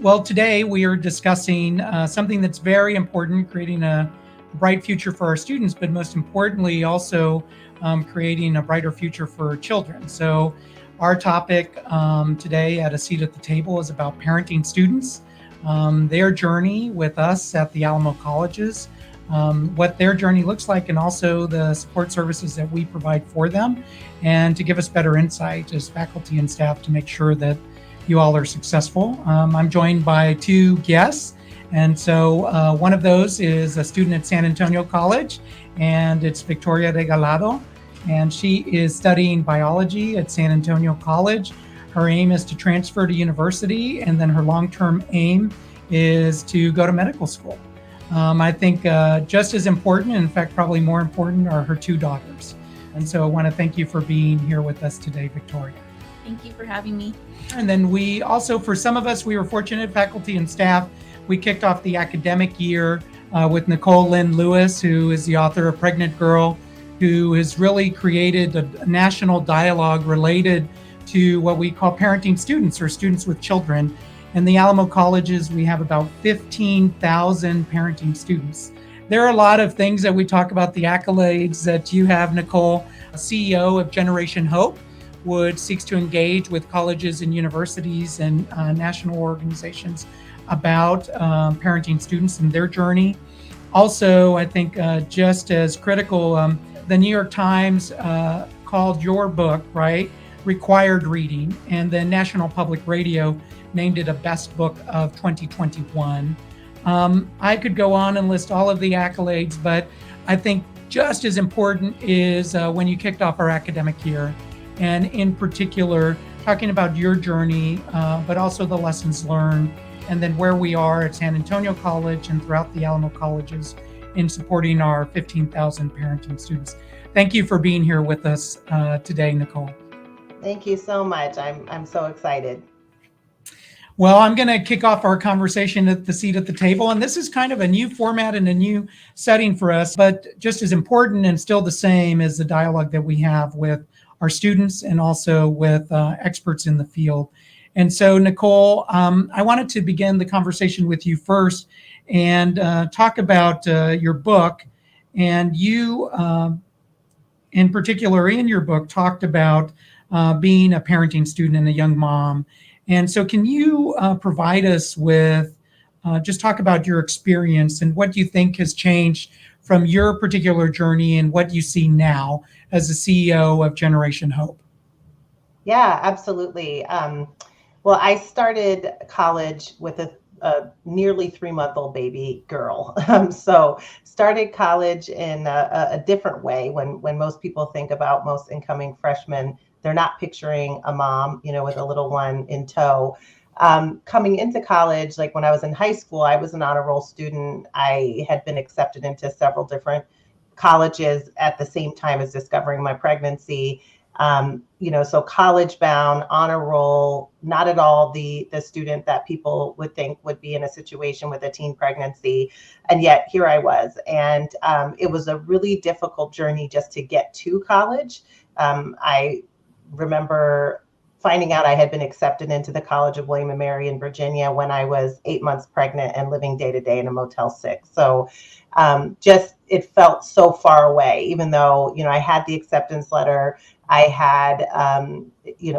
Well, today we are discussing something that's very important, creating a bright future for our students, but most importantly, also creating a brighter future for children. So, our topic today at A Seat at the Table is about parenting students, their journey with us at the Alamo Colleges, what their journey looks like, and also the support services that we provide for them, and to give us better insight as faculty and staff to make sure that you all are successful. I'm joined by two guests. And so one of those is a student at San Antonio College, and it's Victoria Regalado. And she is studying biology at San Antonio College. Her aim is to transfer to university, and then her long-term aim is to go to medical school. I think just as important, in fact, probably more important, are her two daughters. And so I want to thank you for being here with us today, Victoria. Thank you for having me. And then we also, for some of us, we were fortunate, faculty and staff, we kicked off the academic year with Nicole Lynn Lewis, who is the author of Pregnant Girl, who has really created a national dialogue related to what we call parenting students, or students with children. In the Alamo Colleges, we have about 15,000 parenting students. There are a lot of things that we talk about, the accolades that you have, Nicole, CEO of Generation Hope, would seeks to engage with colleges and universities and national organizations about parenting students and their journey. Also, I think just as critical, the New York Times called your book, right, required reading, and the National Public Radio named it a best book of 2021. I could go on and list all of the accolades, but I think just as important is when you kicked off our academic year, and in particular, talking about your journey, but also the lessons learned, and then where we are at San Antonio College and throughout the Alamo Colleges in supporting our 15,000 parenting students. Thank you for being here with us today, Nicole. Thank you so much. I'm so excited. Well, I'm going to kick off our conversation at the seat at the table. And this is kind of a new format and a new setting for us, but just as important and still the same as the dialogue that we have with our students and also with experts in the field. And so, Nicole, I wanted to begin the conversation with you first and talk about your book. And you, in particular, in your book, talked about being a parenting student and a young mom. And so can you provide us with, just talk about your experience and what you think has changed from your particular journey and what you see now as the CEO of Generation Hope? Yeah, absolutely. Well, I started college with a nearly 3-month-old baby girl. So started college in a different way. When most people think about most incoming freshmen, they're not picturing a mom, with a little one in tow. Coming into college, like when I was in high school, I was an honor roll student. I had been accepted into several different colleges at the same time as discovering my pregnancy. So college bound, honor roll, not at all the student that people would think would be in a situation with a teen pregnancy. And yet here I was. And it was a really difficult journey just to get to college. I remember finding out I had been accepted into the College of William and Mary in Virginia when I was 8 months pregnant and living day to day in a Motel 6. So it felt so far away, even though, I had the acceptance letter, I had,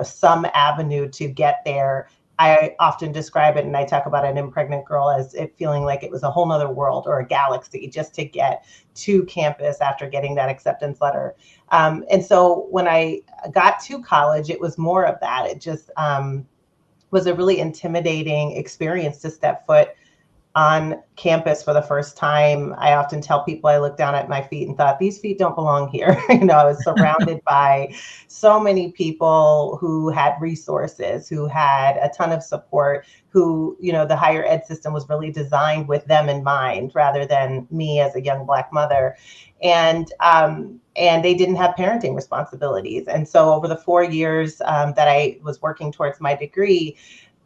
some avenue to get there. I often describe it, and I talk about an impregnant girl as it feeling like it was a whole nother world or a galaxy just to get to campus after getting that acceptance letter. And so when I got to college, it was more of that. It just was a really intimidating experience to step foot on campus for the first time. I often tell people I looked down at my feet and thought, these feet don't belong here. I was surrounded by so many people who had resources, who had a ton of support, who, the higher ed system was really designed with them in mind rather than me as a young Black mother. And they didn't have parenting responsibilities. And so over the 4 years that I was working towards my degree,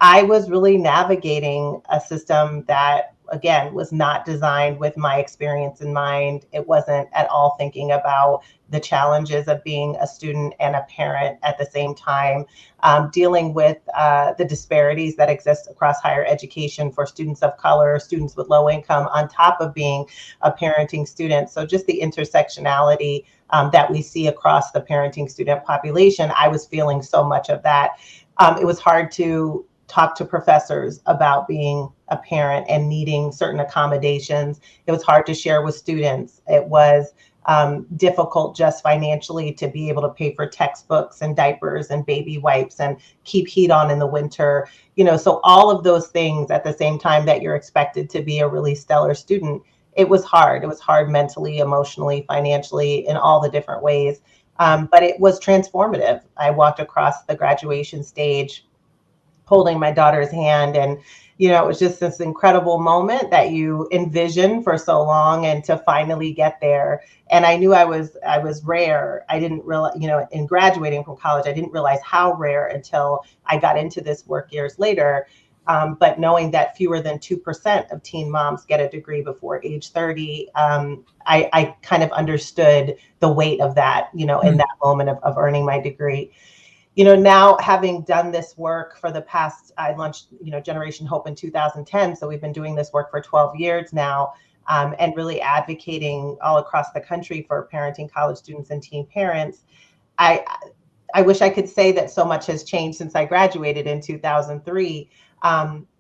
I was really navigating a system that again, was not designed with my experience in mind. It wasn't at all thinking about the challenges of being a student and a parent at the same time, dealing with the disparities that exist across higher education for students of color, students with low income, on top of being a parenting student. So just the intersectionality that we see across the parenting student population, I was feeling so much of that. It was hard to talk to professors about being a parent and needing certain accommodations. It was hard to share with students. It was difficult just financially to be able to pay for textbooks and diapers and baby wipes and keep heat on in the winter. So all of those things at the same time that you're expected to be a really stellar student, it was hard. It was hard mentally, emotionally, financially, in all the different ways. But it was transformative. I walked across the graduation stage holding my daughter's hand, and it was just this incredible moment that you envision for so long, and to finally get there. And I knew I was rare. I didn't realize, in graduating from college, I didn't realize how rare until I got into this work years later. But knowing that fewer than 2% of teen moms get a degree before age 30, I kind of understood the weight of that, in that moment of earning my degree. Now having done this work for the past, I launched, Generation Hope in 2010. So we've been doing this work for 12 years now, and really advocating all across the country for parenting college students and teen parents. I wish I could say that so much has changed since I graduated in 2003.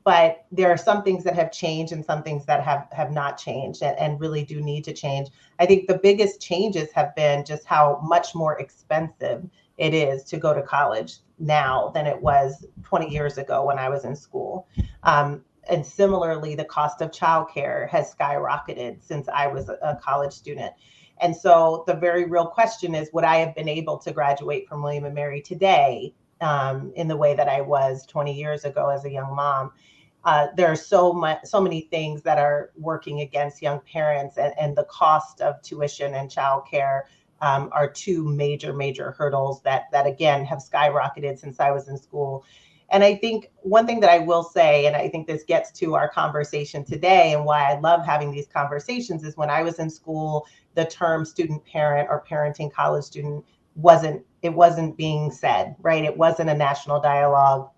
But there are some things that have changed and some things that have not changed, and really do need to change. I think the biggest changes have been just how much more expensive it is to go to college now than it was 20 years ago when I was in school. And similarly, the cost of childcare has skyrocketed since I was a college student. And so the very real question is, would I have been able to graduate from William & Mary today in the way that I was 20 years ago as a young mom? There are so many things that are working against young parents, and the cost of tuition and childcare are two major hurdles that again have skyrocketed since I was in school. And I think one thing that I will say, and I think this gets to our conversation today and why I love having these conversations, is when I was in school, the term student parent or parenting college student wasn't being said, right? It wasn't a national dialogue.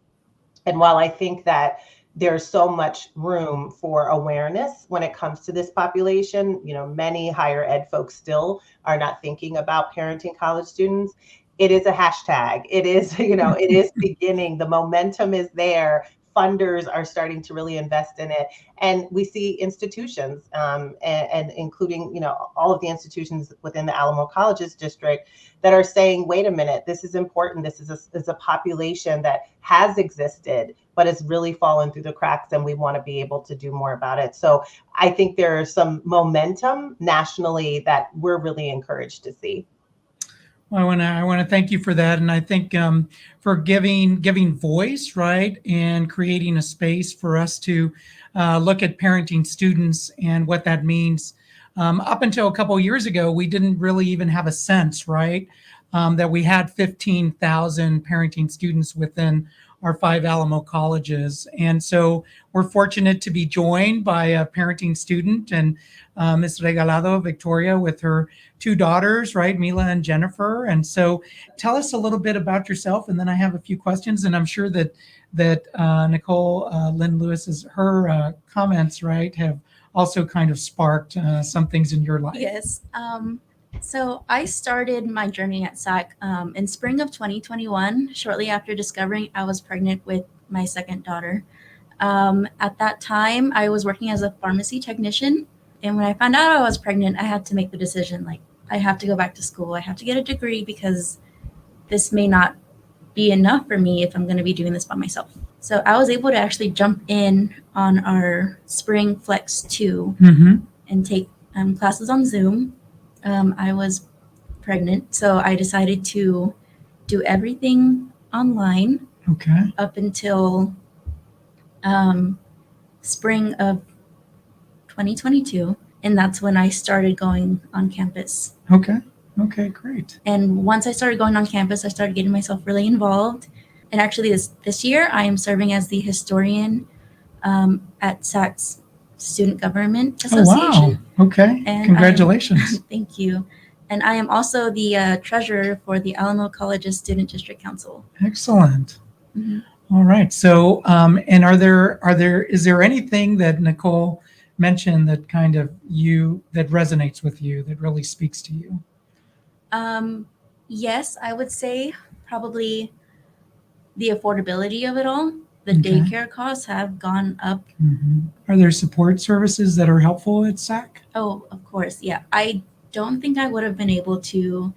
And while I think that there's so much room for awareness when it comes to this population, many higher ed folks still are not thinking about parenting college students. It is a hashtag. It is, it is beginning. The momentum is there. Funders are starting to really invest in it. And we see institutions, and including, all of the institutions within the Alamo Colleges District that are saying, wait a minute, this is important. This is a population that has existed, but has really fallen through the cracks, and we want to be able to do more about it. So I think there's some momentum nationally that we're really encouraged to see. Well, I want to thank you for that, and I think for giving voice, right, and creating a space for us to look at parenting students and what that means. Up until a couple of years ago, we didn't really even have a sense, right, that we had 15,000 parenting students within our 5 Alamo colleges. And so we're fortunate to be joined by a parenting student, and Ms. Regalado, Victoria, with her 2 daughters, right, Mila and Jennifer. And so tell us a little bit about yourself, and then I have a few questions, and I'm sure that Nicole Lynn Lewis's, her comments, right, have also kind of sparked some things in your life. Yes. So I started my journey at ASATT in spring of 2021, shortly after discovering I was pregnant with my second daughter. At that time, I was working as a pharmacy technician. And when I found out I was pregnant, I had to make the decision, like, I have to go back to school. I have to get a degree because this may not be enough for me if I'm going to be doing this by myself. So I was able to actually jump in on our Spring Flex 2 and take classes on Zoom. I was pregnant, so I decided to do everything online up until spring of 2022. And that's when I started going on campus. Okay, great. And once I started going on campus, I started getting myself really involved. And actually this year, I am serving as the historian at ASATT's Student Government Oh, wow. Association. Okay. And Congratulations. Thank you. And I am also the treasurer for the Alamo Colleges Student District Council. Excellent. Mhm. All right. So, and is there anything that Nicole mentioned that kind of that resonates with you, that really speaks to you? Yes, I would say probably the affordability of it all. The Okay. daycare costs have gone up. Are there support services that are helpful at SAC? Oh, of course. Yeah. I don't think I would have been able to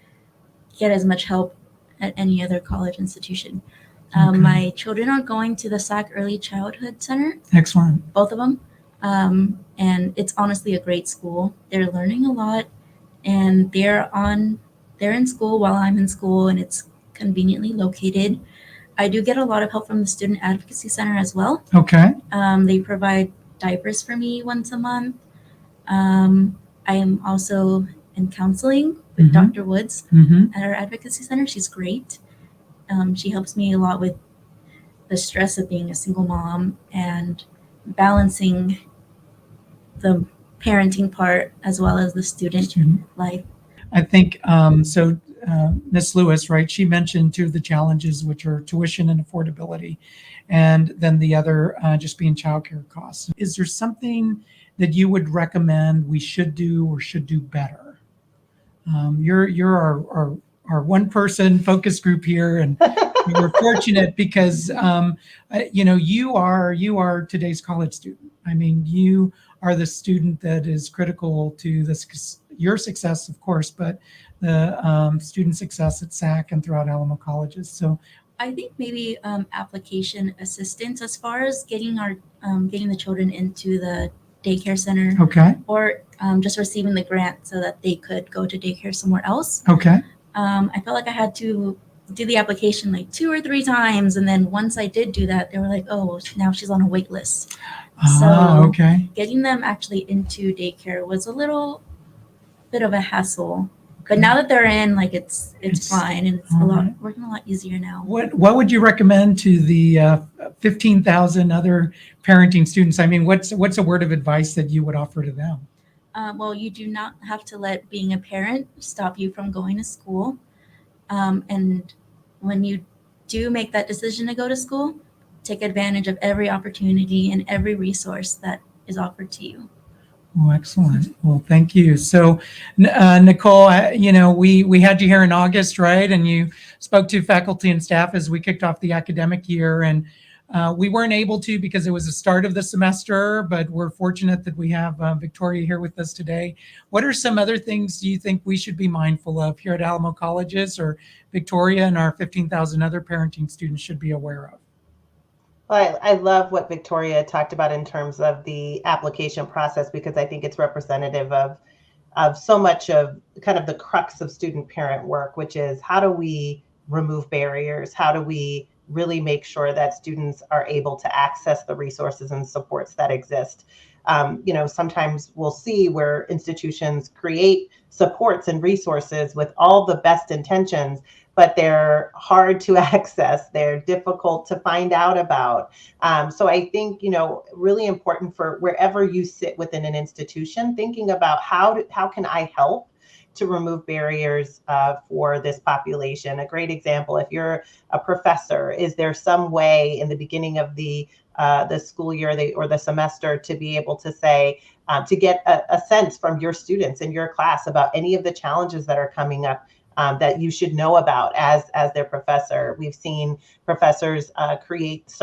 get as much help at any other college institution. Okay. My children are going to the SAC Early Childhood Center, Excellent. both of them. And it's honestly a great school. They're learning a lot, and they're in school while I'm in school, and it's conveniently located. I do get a lot of help from the Student Advocacy Center as well. Okay. They provide diapers for me once a month. I am also in counseling with Dr. Woods at our advocacy center. She's great. She helps me a lot with the stress of being a single mom and balancing the parenting part as well as the student life. I think so. Ms. Lewis, right? She mentioned two of the challenges, which are tuition and affordability, and then the other just being childcare costs. Is there something that you would recommend we should do or should do better? You're our one person focus group here, and we're fortunate because you are today's college student. I mean, you are the student that is critical to your success, of course, but the student success at SAC and throughout Alamo Colleges. So I think maybe application assistance as far as getting the children into the daycare center. Okay. Or just receiving the grant so that they could go to daycare somewhere else. Okay. I felt like I had to do the application like 2 or 3 times, and then once I did do that, they were like, "Oh, now she's on a wait list." Okay. Getting them actually into daycare was a little bit of a hassle. But now that they're in, like it's fine, and it's working a lot easier now. What would you recommend to the 15,000 other parenting students? I mean, what's a word of advice that you would offer to them? Well, you do not have to let being a parent stop you from going to school. And when you do make that decision to go to school, take advantage of every opportunity and every resource that is offered to you. Oh, excellent. Well, thank you. So, Nicole, we had you here in August, right? And you spoke to faculty and staff as we kicked off the academic year. And we weren't able to because it was the start of the semester, but we're fortunate that we have Victoria here with us today. What are some other things do you think we should be mindful of here at Alamo Colleges, or Victoria and our 15,000 other parenting students should be aware of? Well, I love what Victoria talked about in terms of the application process, because I think it's representative of so much of kind of the crux of student parent work, which is how do we remove barriers? How do we really make sure that students are able to access the resources and supports that exist? Sometimes we'll see where institutions create supports and resources with all the best intentions, but they're hard to access. They're difficult to find out about. So I think, really important for wherever you sit within an institution, thinking about how can I help to remove barriers for this population. A great example, if you're a professor, is there some way in the beginning of the school year or the semester to be able to say, to get a sense from your students in your class about any of the challenges that are coming up that you should know about as their professor? We've seen professors create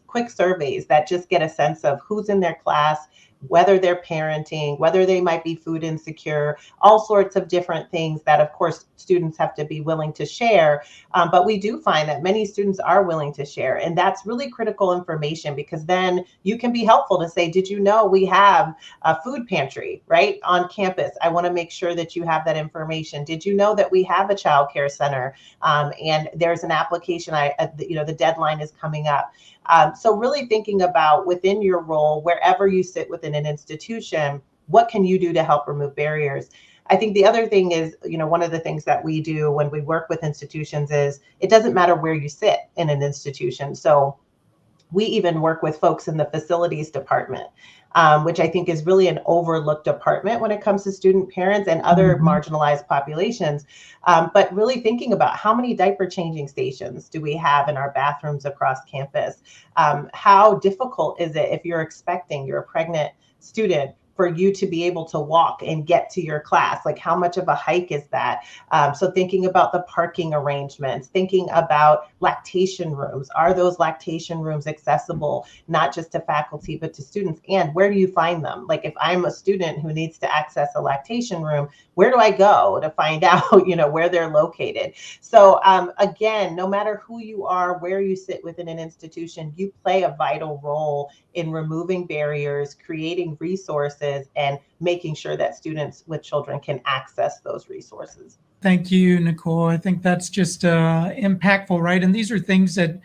quick surveys that just get a sense of who's in their class, whether they're parenting, whether they might be food insecure, all sorts of different things that, of course, students have to be willing to share. But we do find that many students are willing to share. And that's really critical information, because then you can be helpful to say, did you know we have a food pantry right on campus? I want to make sure that you have that information. Did you know that we have a child care center? And there's an application, the deadline is coming up. So really thinking about within your role, wherever you sit within an institution, what can you do to help remove barriers? I think the other thing is, one of the things that we do when we work with institutions is it doesn't matter where you sit in an institution. So We even work with folks in the facilities department, which I think is really an overlooked department when it comes to student parents and other marginalized populations. But really thinking about how many diaper changing stations do we have in our bathrooms across campus? How difficult is it if you're a pregnant student, for you to be able to walk and get to your class? Like, how much of a hike is that? So thinking about the parking arrangements, thinking about lactation rooms. Are those lactation rooms accessible, not just to faculty, but to students? And where do you find them? Like, if I'm a student who needs to access a lactation room, where do I go to find out, where they're located? So again, no matter who you are, where you sit within an institution, you play a vital role in removing barriers, creating resources, and making sure that students with children can access those resources. Thank you, Nicole. I think that's just impactful, right? And these are things that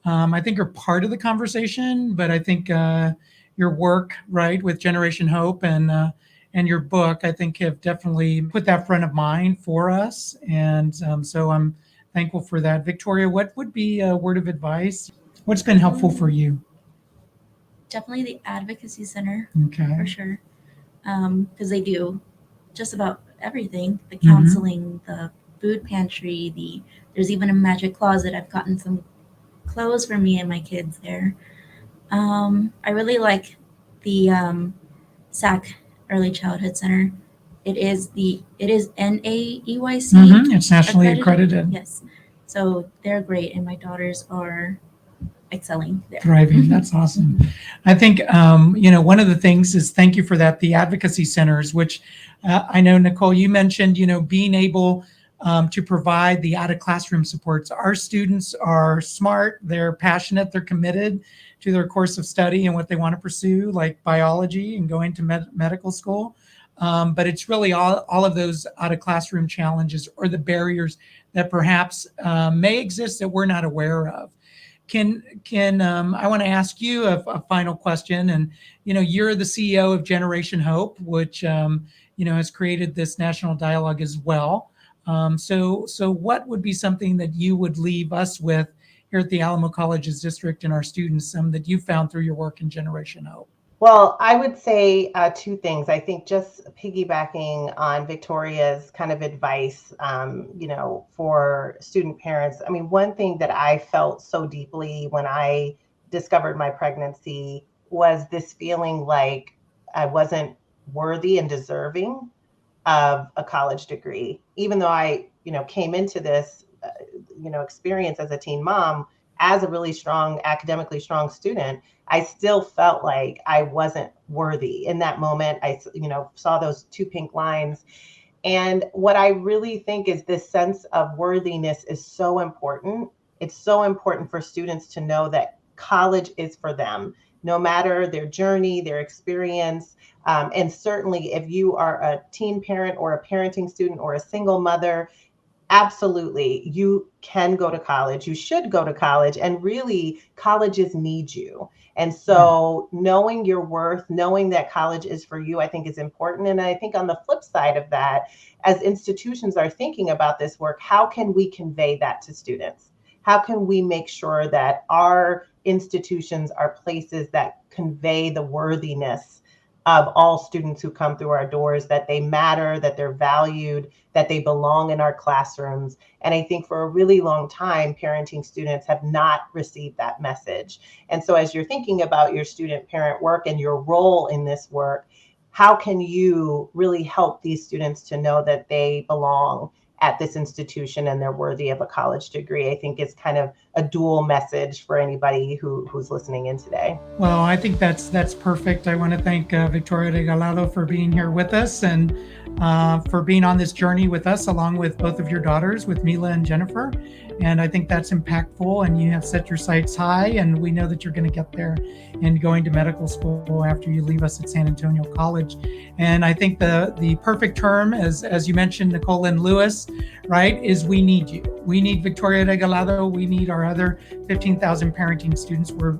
I think are part of the conversation, but I think your work, right, with Generation Hope and your book, I think have definitely put that front of mind for us. And so I'm thankful for that. Victoria, what would be a word of advice? What's been helpful for you? Definitely the Advocacy Center, Okay. for sure, because they do just about everything: the counseling, the food pantry, there's even a magic closet. I've gotten some clothes for me and my kids there. I really like the SAC Early Childhood Center. It is NAEYC. It's nationally accredited. Yes, so they're great, and my daughters are excelling there. Thriving. That's awesome. I think, one of the things is, thank you for that, the advocacy centers, which I know, Nicole, you mentioned, being able to provide the out of classroom supports. Our students are smart, they're passionate, they're committed to their course of study and what they want to pursue, like biology and going to medical school. But it's really all of those out of classroom challenges or the barriers that perhaps may exist that we're not aware of. Can I want to ask you a final question? And you're the CEO of Generation Hope, which has created this national dialogue as well. So what would be something that you would leave us with here at the Alamo Colleges District and our students, that you found through your work in Generation Hope? Well, I would say two things. I think just piggybacking on Victoria's kind of advice, for student parents. I mean, one thing that I felt so deeply when I discovered my pregnancy was this feeling like I wasn't worthy and deserving of a college degree, even though I, came into this, experience as a teen mom, as a really strong, academically strong student. I still felt like I wasn't worthy in that moment. I, saw those two pink lines. And what I really think is this sense of worthiness is so important. It's so important for students to know that college is for them, no matter their journey, their experience. And certainly if you are a teen parent or a parenting student or a single mother, absolutely, you can go to college. You should go to college. And really, colleges need you. And so knowing your worth, knowing that college is for you, I think is important. And I think on the flip side of that, as institutions are thinking about this work, how can we convey that to students? How can we make sure that our institutions are places that convey the worthiness of all students who come through our doors, that they matter, that they're valued, that they belong in our classrooms? And I think for a really long time, parenting students have not received that message. And so as you're thinking about your student parent work and your role in this work, how can you really help these students to know that they belong at this institution and they're worthy of a college degree? I think is kind of a dual message for anybody who's listening in today. Well, I think that's perfect. I want to thank Victoria Regalado for being here with us and for being on this journey with us, along with both of your daughters, with Mila and Jennifer. And I think that's impactful, and you have set your sights high, and we know that you're going to get there and going to medical school after you leave us at San Antonio College. And I think the perfect term, as you mentioned, Nicole Lynn Lewis, right, is we need you. We need Victoria Regalado. We need our other 15,000 parenting students. We're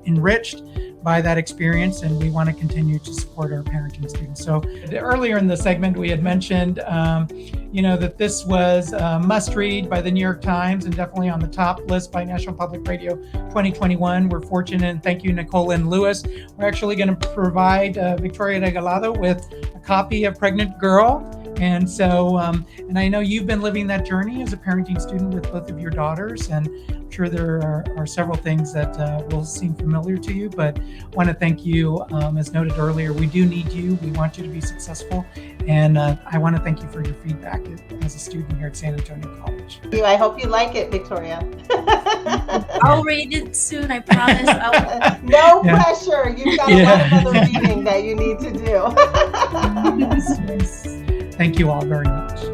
enriched by that experience, and we want to continue to support our parenting students. So earlier in the segment, we had mentioned, that this was a must read by the New York Times and definitely on the top list by National Public Radio 2021. We're fortunate, and thank you, Nicole Lynn Lewis. We're actually going to provide Victoria Regalado with a copy of Pregnant Girl. And so, and I know you've been living that journey as a parenting student with both of your daughters, and I'm sure there are several things that will seem familiar to you, but I want to thank you. As noted earlier, we do need you. We want you to be successful. And I want to thank you for your feedback as a student here at San Antonio College. I hope you like it, Victoria. I'll read it soon, I promise. No pressure. You've got a lot of other reading that you need to do. Yes. Thank you all very much.